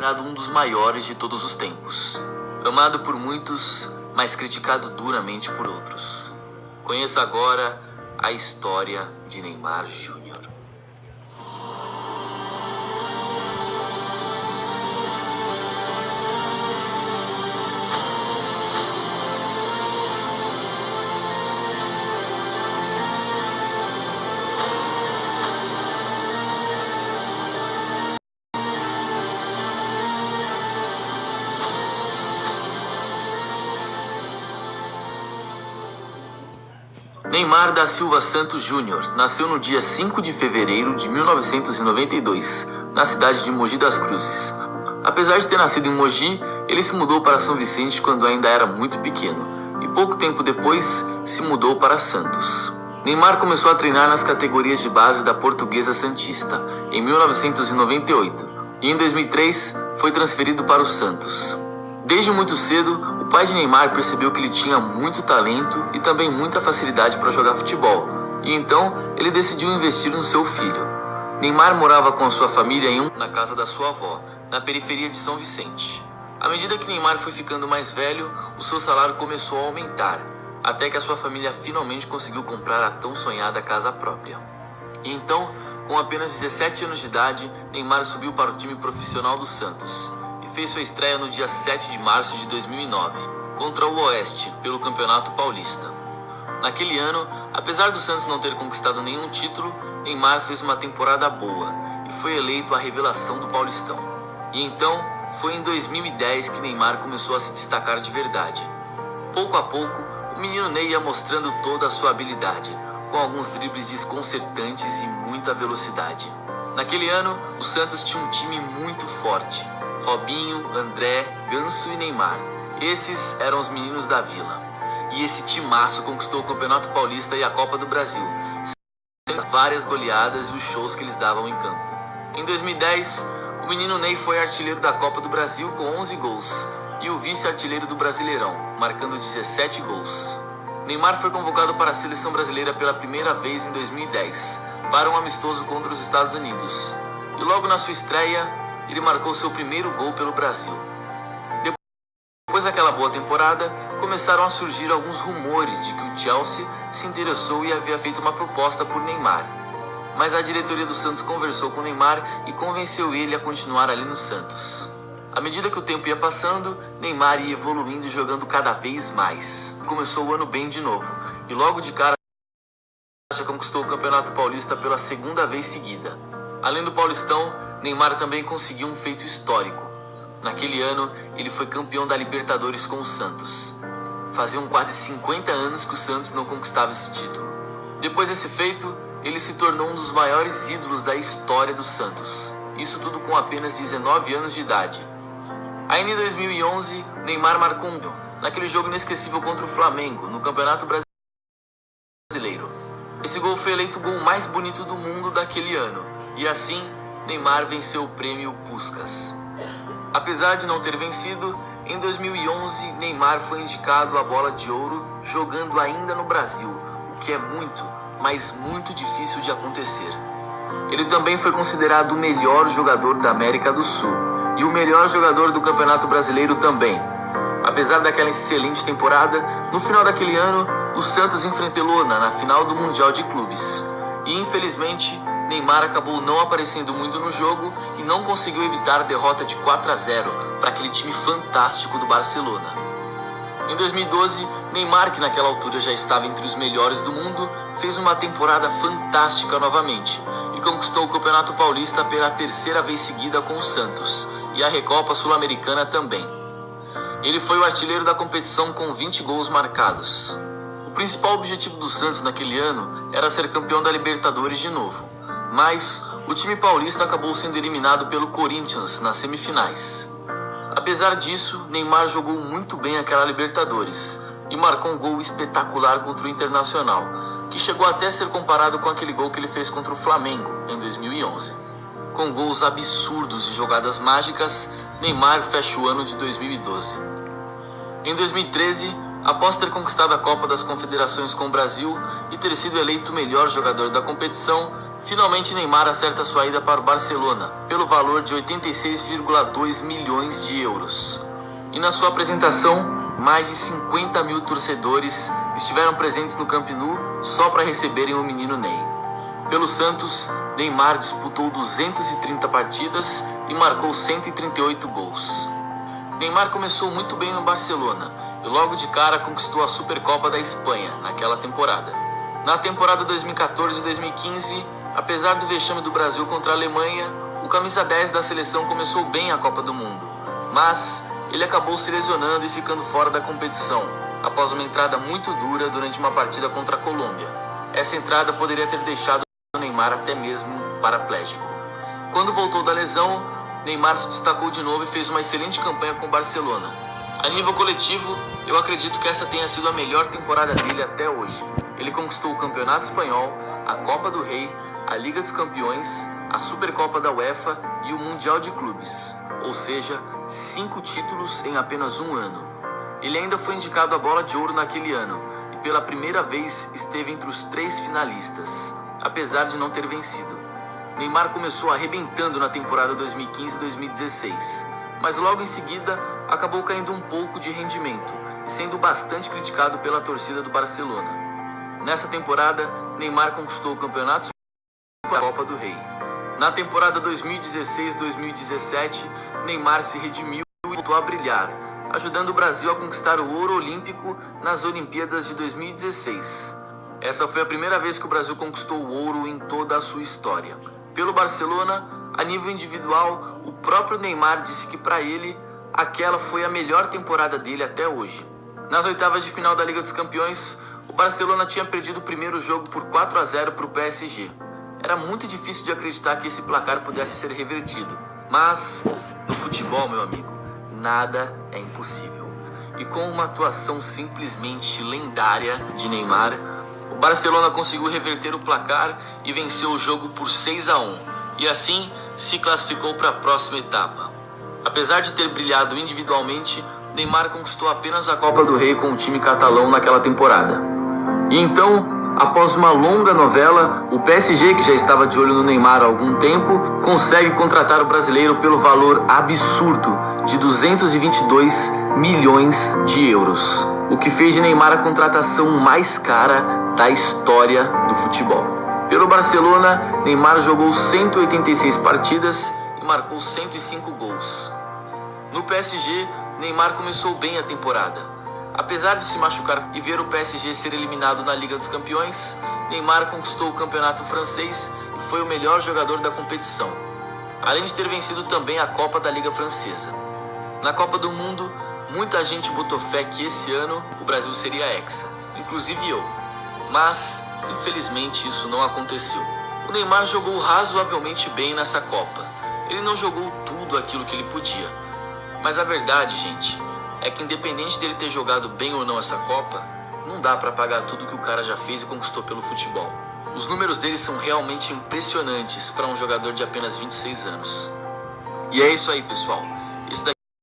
considerado um dos maiores de todos os tempos. Amado por muitos, mas criticado duramente por outros. Conheça agora a história de Neymar Júnior. Neymar da Silva Santos Júnior nasceu no dia 5 de fevereiro de 1992, na cidade de Mogi das Cruzes. Apesar de ter nascido em Mogi, ele se mudou para São Vicente quando ainda era muito pequeno, e pouco tempo depois se mudou para Santos. Neymar começou a treinar nas categorias de base da Portuguesa Santista em 1998, e em 2003 foi transferido para o Santos. Desde muito cedo, o pai de Neymar percebeu que ele tinha muito talento e também muita facilidade para jogar futebol, e então ele decidiu investir no seu filho. Neymar morava com a sua família na casa da sua avó, na periferia de São Vicente. À medida que Neymar foi ficando mais velho, o seu salário começou a aumentar, até que a sua família finalmente conseguiu comprar a tão sonhada casa própria. E então, com apenas 17 anos de idade, Neymar subiu para o time profissional do Santos, fez sua estreia no dia 7 de março de 2009, contra o Oeste, pelo Campeonato Paulista. Naquele ano, apesar do Santos não ter conquistado nenhum título, Neymar fez uma temporada boa e foi eleito a revelação do Paulistão. E então, foi em 2010 que Neymar começou a se destacar de verdade. Pouco a pouco, o menino Ney ia mostrando toda a sua habilidade, com alguns dribles desconcertantes e muita velocidade. Naquele ano, o Santos tinha um time muito forte. Robinho, André, Ganso e Neymar. Esses eram os meninos da Vila. E esse timaço conquistou o Campeonato Paulista e a Copa do Brasil, sendo várias goleadas e os shows que eles davam em campo. Em 2010, o menino Ney foi artilheiro da Copa do Brasil com 11 gols e o vice-artilheiro do Brasileirão, marcando 17 gols. Neymar foi convocado para a seleção brasileira pela primeira vez em 2010, para um amistoso contra os Estados Unidos. E logo na sua estreia, ele marcou seu primeiro gol pelo Brasil. Depois daquela boa temporada, começaram a surgir alguns rumores de que o Chelsea se interessou e havia feito uma proposta por Neymar. Mas a diretoria do Santos conversou com Neymar e convenceu ele a continuar ali no Santos. À medida que o tempo ia passando, Neymar ia evoluindo e jogando cada vez mais. Começou o ano bem de novo, e logo de cara conquistou o Campeonato Paulista pela segunda vez seguida. Além do Paulistão, Neymar também conseguiu um feito histórico. Naquele ano, ele foi campeão da Libertadores com o Santos. Faziam quase 50 anos que o Santos não conquistava esse título. Depois desse feito, ele se tornou um dos maiores ídolos da história do Santos. Isso tudo com apenas 19 anos de idade. Ainda em 2011, Neymar marcou um gol naquele jogo inesquecível contra o Flamengo, no Campeonato Brasileiro. Esse gol foi eleito o gol mais bonito do mundo daquele ano. E assim, Neymar venceu o prêmio Puskás. Apesar de não ter vencido, em 2011 Neymar foi indicado à Bola de Ouro jogando ainda no Brasil, o que é muito, mas muito difícil de acontecer. Ele também foi considerado o melhor jogador da América do Sul e o melhor jogador do Campeonato Brasileiro também. Apesar daquela excelente temporada, no final daquele ano, o Santos enfrentou Barcelona na final do Mundial de Clubes. E infelizmente, Neymar acabou não aparecendo muito no jogo e não conseguiu evitar a derrota de 4-0 para aquele time fantástico do Barcelona. Em 2012, Neymar, que naquela altura já estava entre os melhores do mundo, fez uma temporada fantástica novamente e conquistou o Campeonato Paulista pela terceira vez seguida com o Santos e a Recopa Sul-Americana também. Ele foi o artilheiro da competição com 20 gols marcados. O principal objetivo do Santos naquele ano era ser campeão da Libertadores de novo. Mas o time paulista acabou sendo eliminado pelo Corinthians nas semifinais. Apesar disso, Neymar jogou muito bem aquela Libertadores e marcou um gol espetacular contra o Internacional, que chegou até a ser comparado com aquele gol que ele fez contra o Flamengo em 2011. Com gols absurdos e jogadas mágicas, Neymar fecha o ano de 2012. Em 2013, após ter conquistado a Copa das Confederações com o Brasil e ter sido eleito o melhor jogador da competição, Finalmente Neymar acerta sua ida para o Barcelona, pelo valor de 86,2 milhões de euros. E na sua apresentação, mais de 50 mil torcedores estiveram presentes no Camp Nou só para receberem o menino Ney. Pelo Santos, Neymar disputou 230 partidas e marcou 138 gols. Neymar começou muito bem no Barcelona e logo de cara conquistou a Supercopa da Espanha naquela temporada. Na temporada 2014-2015, apesar do vexame do Brasil contra a Alemanha, o camisa 10 da seleção começou bem a Copa do Mundo, mas ele acabou se lesionando e ficando fora da competição, após uma entrada muito dura durante uma partida contra a Colômbia. Essa entrada poderia ter deixado o Neymar até mesmo paraplégico. Quando voltou da lesão, Neymar se destacou de novo e fez uma excelente campanha com o Barcelona. A nível coletivo, eu acredito que essa tenha sido a melhor temporada dele até hoje. Ele conquistou o Campeonato Espanhol, a Copa do Rei, a Liga dos Campeões, a Supercopa da UEFA e o Mundial de Clubes, ou seja, 5 títulos em apenas um ano. Ele ainda foi indicado à Bola de Ouro naquele ano e pela primeira vez esteve entre os 3 finalistas, apesar de não ter vencido. Neymar começou arrebentando na temporada 2015-2016, mas logo em seguida acabou caindo um pouco de rendimento e sendo bastante criticado pela torcida do Barcelona. Nessa temporada, Neymar conquistou o Campeonato e a Copa do Rei. Na temporada 2016-2017, Neymar se redimiu e voltou a brilhar, ajudando o Brasil a conquistar o ouro olímpico nas Olimpíadas de 2016. Essa foi a primeira vez que o Brasil conquistou o ouro em toda a sua história. Pelo Barcelona, a nível individual, o próprio Neymar disse que para ele, aquela foi a melhor temporada dele até hoje. Nas oitavas de final da Liga dos Campeões, o Barcelona tinha perdido o primeiro jogo por 4-0 para o PSG. Era muito difícil de acreditar que esse placar pudesse ser revertido. Mas, no futebol, meu amigo, nada é impossível. E com uma atuação simplesmente lendária de Neymar, o Barcelona conseguiu reverter o placar e venceu o jogo por 6-1. E assim, se classificou para a próxima etapa. Apesar de ter brilhado individualmente, Neymar conquistou apenas a Copa do Rei com o time catalão naquela temporada. E então, após uma longa novela, o PSG, que já estava de olho no Neymar há algum tempo, consegue contratar o brasileiro pelo valor absurdo de 222 milhões de euros, o que fez de Neymar a contratação mais cara da história do futebol. Pelo Barcelona, Neymar jogou 186 partidas e marcou 105 gols. No PSG, Neymar começou bem a temporada. Apesar de se machucar e ver o PSG ser eliminado na Liga dos Campeões, Neymar conquistou o campeonato francês e foi o melhor jogador da competição, além de ter vencido também a Copa da Liga Francesa. Na Copa do Mundo, muita gente botou fé que esse ano o Brasil seria hexa, inclusive eu, mas infelizmente isso não aconteceu. O Neymar jogou razoavelmente bem nessa Copa. Ele não jogou tudo aquilo que ele podia, mas a verdade, gente, é que independente dele ter jogado bem ou não essa Copa, não dá pra pagar tudo que o cara já fez e conquistou pelo futebol. Os números dele são realmente impressionantes para um jogador de apenas 26 anos. E é isso aí, pessoal.